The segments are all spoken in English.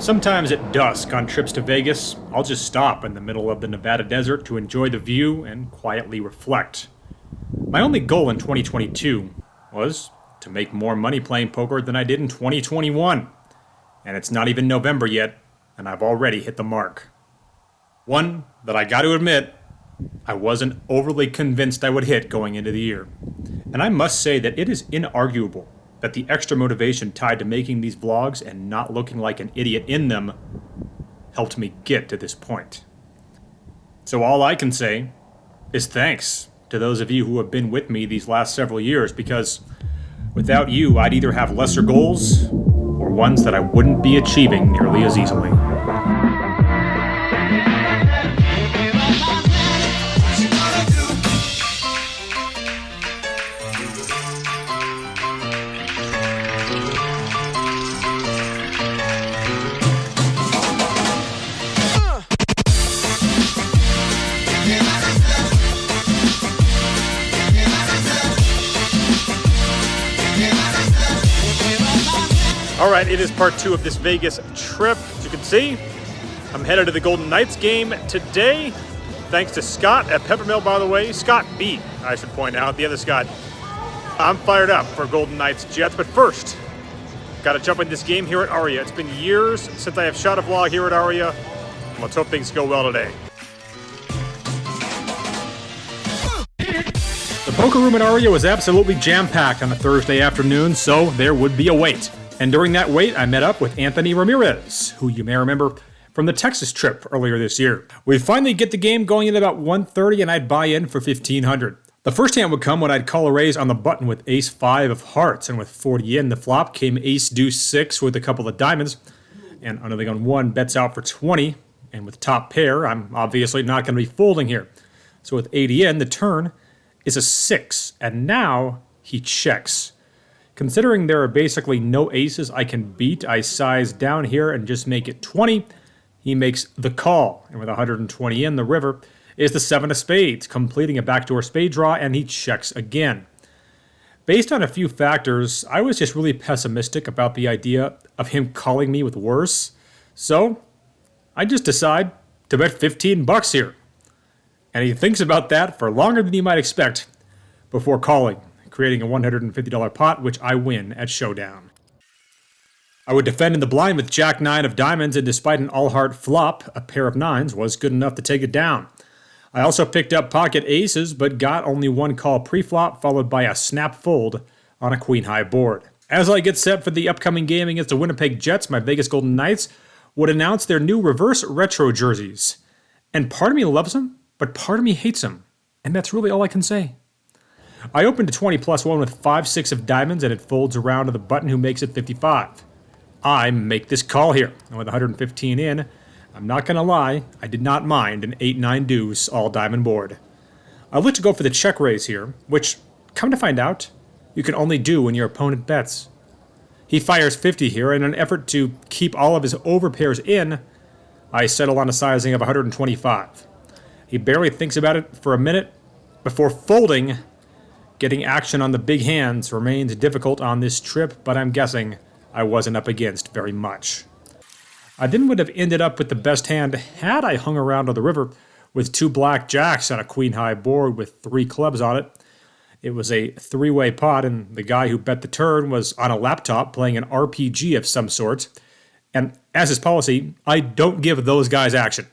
Sometimes at dusk on trips to Vegas, I'll just stop in the middle of the Nevada desert to enjoy the view and quietly reflect. My only goal in 2022 was to make more money playing poker than I did in 2021. And it's not even November yet, and I've already hit the mark. One that I gotta admit, I wasn't overly convinced I would hit going into the year. And I must say that it is inarguable that the extra motivation tied to making these vlogs and not looking like an idiot in them helped me get to this point. So all I can say is thanks to those of you who have been with me these last several years, because without you, I'd either have lesser goals or ones that I wouldn't be achieving nearly as easily. Alright, it is part 2 of this Vegas trip. As you can see, I'm headed to the Golden Knights game today. Thanks to Scott at Peppermill, by the way. Scott B, I should point out, the other Scott. I'm fired up for Golden Knights Jets, but first, gotta jump in this game here at Aria. It's been years since I have shot a vlog here at Aria. Let's hope things go well today. The poker room at Aria was absolutely jam-packed on a Thursday afternoon, so there would be a wait. And during that wait, I met up with Anthony Ramirez, who you may remember from the Texas trip earlier this year. We'd finally get the game going at about 1:30, and I'd buy in for $1,500. The first hand would come when I'd call a raise on the button with ace-5 of hearts, and with 40 in, the flop came ace-deuce-6 with a couple of diamonds, and under the gun 1 bets out for 20, and with top pair, I'm obviously not going to be folding here. So with 80 in, the turn is a 6, and now he checks. Considering there are basically no aces I can beat, I size down here and just make it 20. He makes the call, and with 120 in, the river is the 7 of spades, completing a backdoor spade draw, and he checks again. Based on a few factors, I was just really pessimistic about the idea of him calling me with worse, so I just decide to bet $15 here. And he thinks about that for longer than you might expect before calling, creating a $150 pot, which I win at Showdown. I would defend in the blind with Jack-9 of diamonds, and despite an all-heart flop, a pair of 9s was good enough to take it down. I also picked up pocket aces, but got only one call pre-flop, followed by a snap fold on a queen-high board. As I get set for the upcoming game against the Winnipeg Jets, my Vegas Golden Knights would announce their new reverse retro jerseys. And part of me loves them, but part of me hates them. And that's really all I can say. I opened to 20 plus 1 with 5-6 of diamonds, and it folds around to the button, who makes it 55. I make this call here, and with 115 in, I'm not going to lie, I did not mind an 8-9 deuce all diamond board. I look to go for the check raise here, which, come to find out, you can only do when your opponent bets. He fires 50 here, and in an effort to keep all of his overpairs in, I settle on a sizing of 125. He barely thinks about it for a minute before folding. Getting action on the big hands remains difficult on this trip, but I'm guessing I wasn't up against very much. I then would have ended up with the best hand had I hung around on the river with 2 black jacks on a queen-high board with 3 clubs on it. It was a 3-way pot, and the guy who bet the turn was on a laptop playing an RPG of some sort. And as is policy, I don't give those guys action.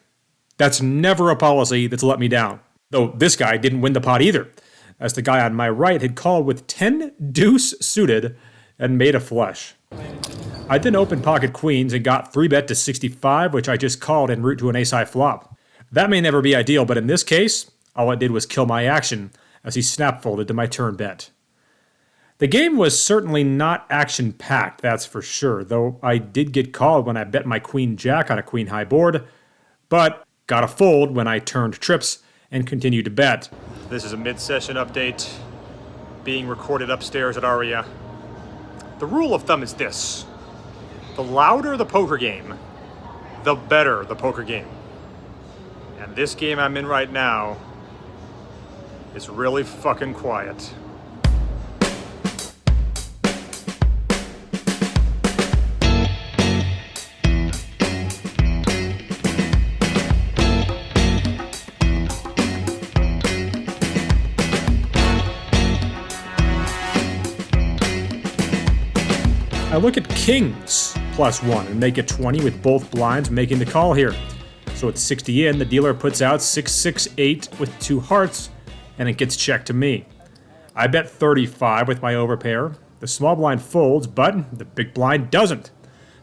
That's never a policy that's let me down. Though this guy didn't win the pot either, as the guy on my right had called with 10 deuce suited and made a flush. I then opened pocket queens and got 3-bet to 65, which I just called en route to an ace-high flop. That may never be ideal, but in this case, all it did was kill my action as he snap-folded to my turn bet. The game was certainly not action-packed, that's for sure, though I did get called when I bet my queen-jack on a queen-high board, but got a fold when I turned trips and continued to bet. This is a mid-session update being recorded upstairs at Aria. The rule of thumb is this: the louder the poker game, the better the poker game. And this game I'm in right now is really fucking quiet. I look at kings +1 and make it 20 with both blinds making the call here. So at 60 in, the dealer puts out 6-6-8 with 2 hearts, and it gets checked to me. I bet 35 with my overpair. The small blind folds, but the big blind doesn't.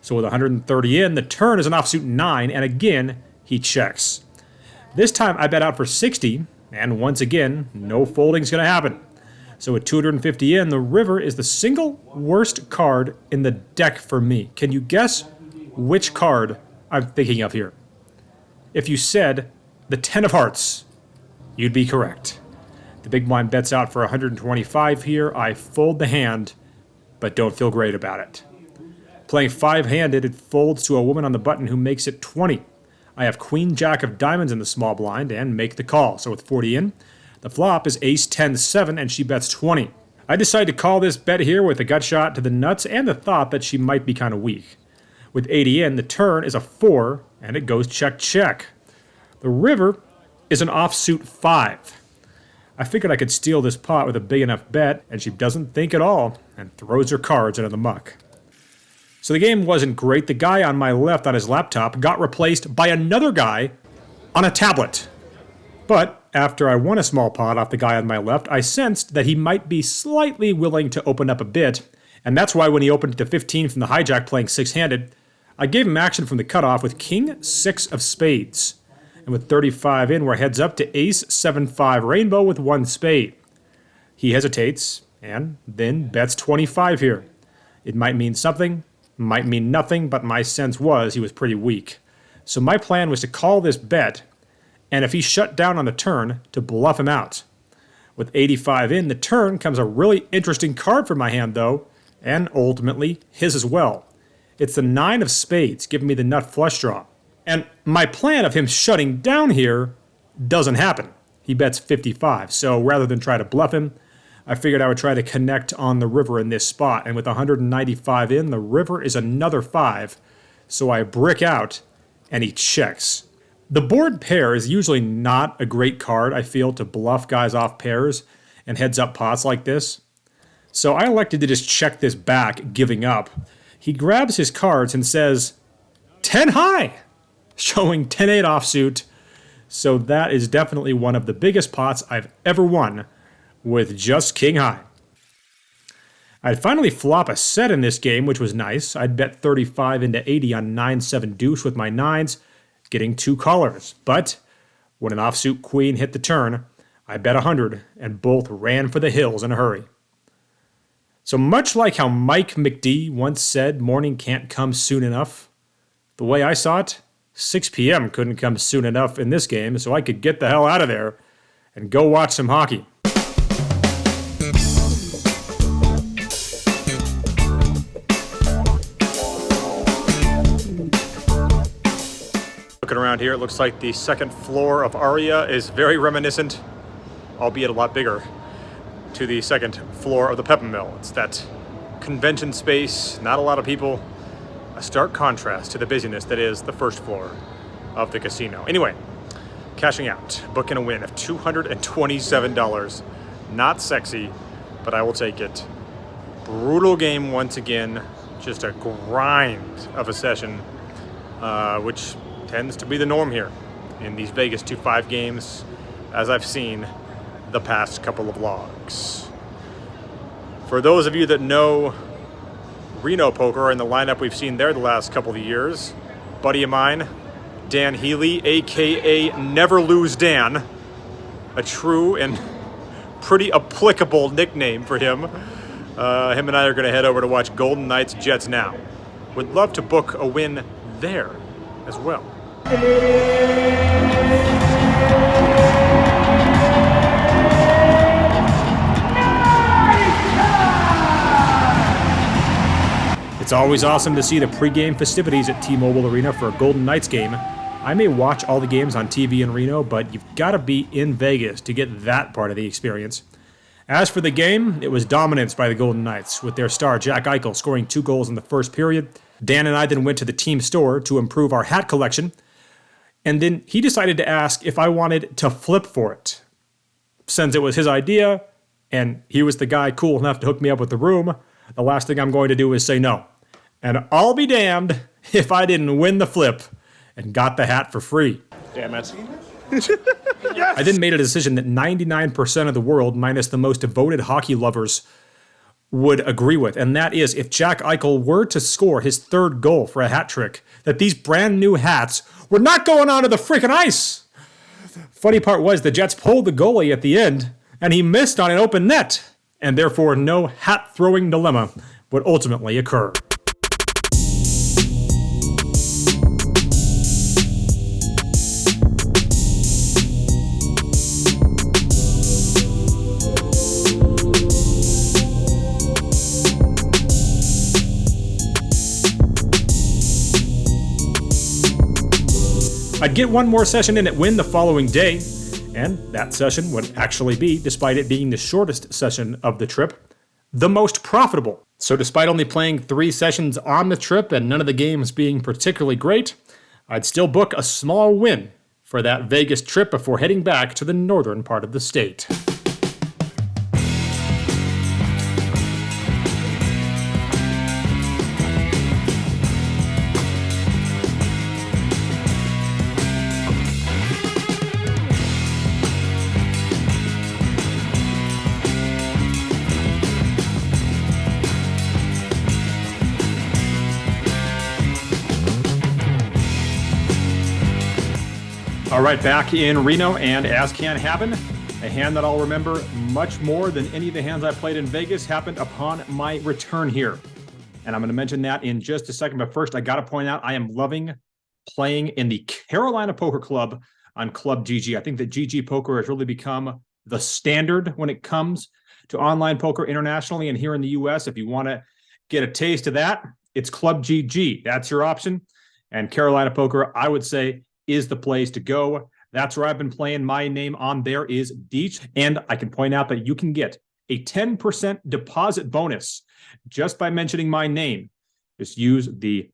So with 130 in, the turn is an offsuit 9, and again, he checks. This time I bet out for 60, and once again, no folding's gonna happen. So at 250 in, the river is the single worst card in the deck for me. Can you guess which card I'm thinking of here? If you said the 10 of hearts, you'd be correct. The big blind bets out for 125 here. I fold the hand, but don't feel great about it. Playing 5-handed, it folds to a woman on the button who makes it 20. I have queen jack of diamonds in the small blind and make the call. So with 40 in, the flop is ace 10-7 and she bets 20. I decide to call this bet here with a gut shot to the nuts and the thought that she might be kind of weak. With 80 in, the turn is a 4 and it goes check check. The river is an offsuit 5. I figured I could steal this pot with a big enough bet, and she doesn't think at all and throws her cards into the muck. So the game wasn't great. The guy on my left on his laptop got replaced by another guy on a tablet. But after I won a small pot off the guy on my left, I sensed that he might be slightly willing to open up a bit, and that's why when he opened to 15 from the hijack playing 6-handed, I gave him action from the cutoff with king 6 of spades. And with 35 in, we're heads up to ace 7-5 rainbow with 1 spade. He hesitates and then bets 25 here. It might mean something, might mean nothing, but my sense was he was pretty weak. So my plan was to call this bet, and if he shut down on the turn, to bluff him out. With 85 in, the turn comes a really interesting card for my hand though, and ultimately his as well. It's the 9 of spades, giving me the nut flush draw. And my plan of him shutting down here doesn't happen. He bets 55, so rather than try to bluff him, I figured I would try to connect on the river in this spot, and with 195 in, the river is another 5, so I brick out, and he checks. The board pair is usually not a great card, I feel, to bluff guys off pairs and heads up pots like this. So I elected to just check this back, giving up. He grabs his cards and says, 10 high, showing 10-8 offsuit. So that is definitely one of the biggest pots I've ever won with just king high. I'd finally flop a set in this game, which was nice. I'd bet 35 into 80 on 9-7 deuce with my 9s, getting 2 callers. But when an offsuit queen hit the turn, I bet 100 and both ran for the hills in a hurry. So much like how Mike McD once said, morning can't come soon enough, the way I saw it, 6 p.m. couldn't come soon enough in this game, so I could get the hell out of there and go watch some hockey. Looking around here, it looks like the second floor of Aria is very reminiscent, albeit a lot bigger, to the second floor of the Pepper Mill. It's that convention space, not a lot of people, a stark contrast to the busyness that is the first floor of the casino. Anyway, cashing out, booking a win of $227. Not sexy, but I will take it. Brutal game once again, just a grind of a session, which tends to be the norm here in these Vegas 2-5 games, as I've seen the past couple of vlogs. For those of you that know Reno poker and the lineup we've seen there the last couple of years, buddy of mine, Dan Healy, aka Never Lose Dan, a true and pretty applicable nickname for him. Him and I are going to head over to watch Golden Knights Jets now. Would love to book a win there as well. It's always awesome to see the pregame festivities at T-Mobile Arena for a Golden Knights game. I may watch all the games on TV in Reno, but you've got to be in Vegas to get that part of the experience. As for the game, it was dominance by the Golden Knights, with their star Jack Eichel scoring 2 goals in the first period. Dan and I then went to the team store to improve our hat collection, and then he decided to ask if I wanted to flip for it. Since it was his idea, and he was the guy cool enough to hook me up with the room, the last thing I'm going to do is say no. And I'll be damned if I didn't win the flip and got the hat for free. Damn it. I then made a decision that 99% of the world, minus the most devoted hockey lovers, would agree with, and that is if Jack Eichel were to score his third goal for a hat trick, that these brand new hats were not going onto the freaking ice. Funny part was the Jets pulled the goalie at the end, and he missed on an open net, and therefore no hat-throwing dilemma would ultimately occur. I'd get one more session in at Wynn the following day, and that session would actually be, despite it being the shortest session of the trip, the most profitable. So despite only playing 3 sessions on the trip and none of the games being particularly great, I'd still book a small win for that Vegas trip before heading back to the northern part of the state. All right, back in Reno, and as can happen, a hand that I'll remember much more than any of the hands I played in Vegas happened upon my return here. And I'm going to mention that in just a second, but first I got to point out I am loving playing in the Carolina Poker Club on ClubGG. I think that GG Poker has really become the standard when it comes to online poker internationally and here in the US. If you want to get a taste of that, it's ClubGG. That's your option. And Carolina Poker, I would say, is the place to go. That's where I've been playing. My name on there is Deech, and I can point out that you can get a 10% deposit bonus just by mentioning my name. Just use the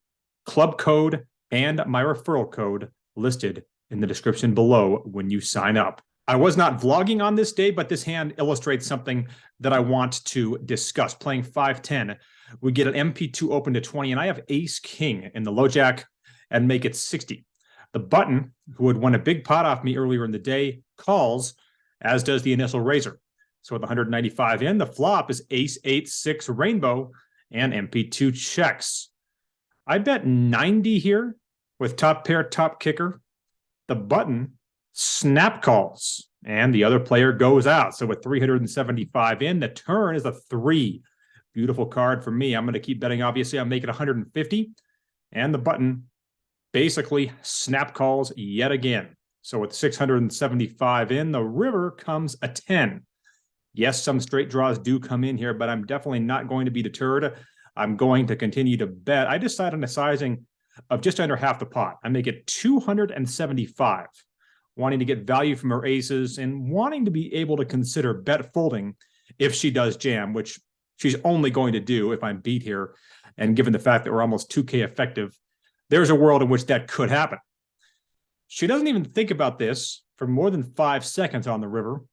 club code and my referral code listed in the description below when you sign up. I was not vlogging on this day, but this hand illustrates something that I want to discuss. Playing 5-10, we get an MP2 open to 20, and I have ace king in the low jack and make it 60. The button, who had won a big pot off me earlier in the day, calls, as does the initial raiser. So with 195 in, the flop is ace-8-6 rainbow, and MP2 checks. I bet 90 here with top pair, top kicker. The button snap calls, and the other player goes out. So with 375 in, the turn is a 3. Beautiful card for me. I'm going to keep betting, obviously. I'll make it 150, and the button basically snap calls yet again. So with 675 in, the river comes a 10. Yes, some straight draws do come in here, but I'm definitely not going to be deterred. I'm going to continue to bet. I decided on a sizing of just under half the pot. I make it 275, wanting to get value from her aces and wanting to be able to consider bet folding if she does jam, which she's only going to do if I'm beat here. And given the fact that we're almost 2K effective, there's a world in which that could happen. She doesn't even think about this for more than 5 seconds on the river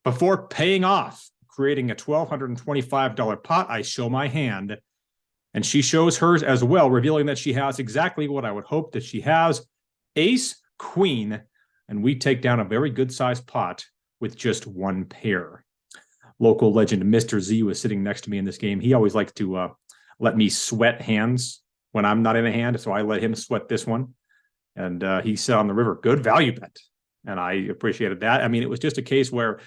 before paying off, creating a $1,225 pot. I show my hand, and she shows hers as well, revealing that she has exactly what I would hope that she has, ace, queen, and we take down a very good-sized pot with just one pair. Local legend Mr. Z was sitting next to me in this game. He always likes to let me sweat hands when I'm not in a hand, so I let him sweat this one. And he said on the river, good value bet. And I appreciated that. I mean, it was just a case where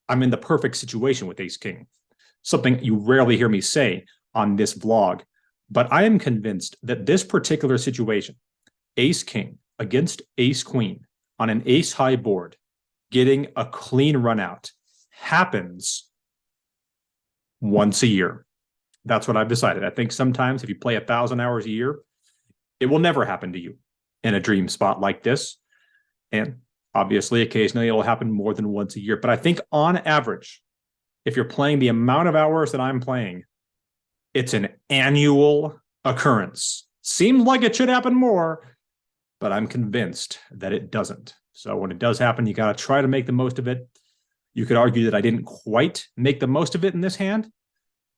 I'm in the perfect situation with ace-king, something you rarely hear me say on this vlog. But I am convinced that this particular situation, ace-king against ace-queen on an ace-high board, getting a clean run out, happens once a year. That's what I've decided. I think sometimes if you play 1,000 hours a year, it will never happen to you in a dream spot like this. And obviously, occasionally it'll happen more than once a year. But I think on average, if you're playing the amount of hours that I'm playing, it's an annual occurrence. Seems like it should happen more, but I'm convinced that it doesn't. So when it does happen, you got to try to make the most of it. You could argue that I didn't quite make the most of it in this hand,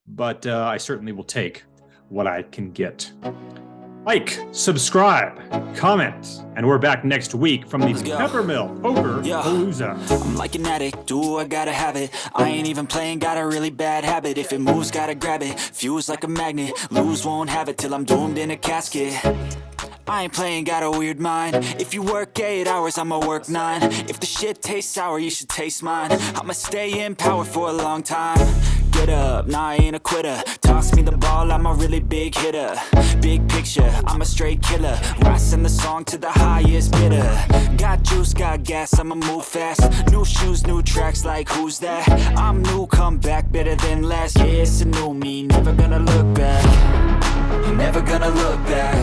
but I certainly will take what I can get. Like, subscribe, comment, and we're back next week from the Peppermill Poker Palooza. I'm like an addict, do I gotta have it. I ain't even playing, got a really bad habit. If it moves, gotta grab it, fuse like a magnet. Lose, won't have it till I'm doomed in a casket. I ain't playing, got a weird mind. If you work 8 hours, I'ma work 9. If the shit tastes sour, you should taste mine. I'ma stay in power for a long time. Get up, nah, I ain't a quitter. Toss me the ball, I'm a really big hitter. Big picture, I'm a straight killer. Rising the song to the highest bidder. Got juice, got gas, I'ma move fast. New shoes, new tracks, like who's that? I'm new, come back, better than last. Yeah, it's a new me, never gonna look back. Never gonna look back.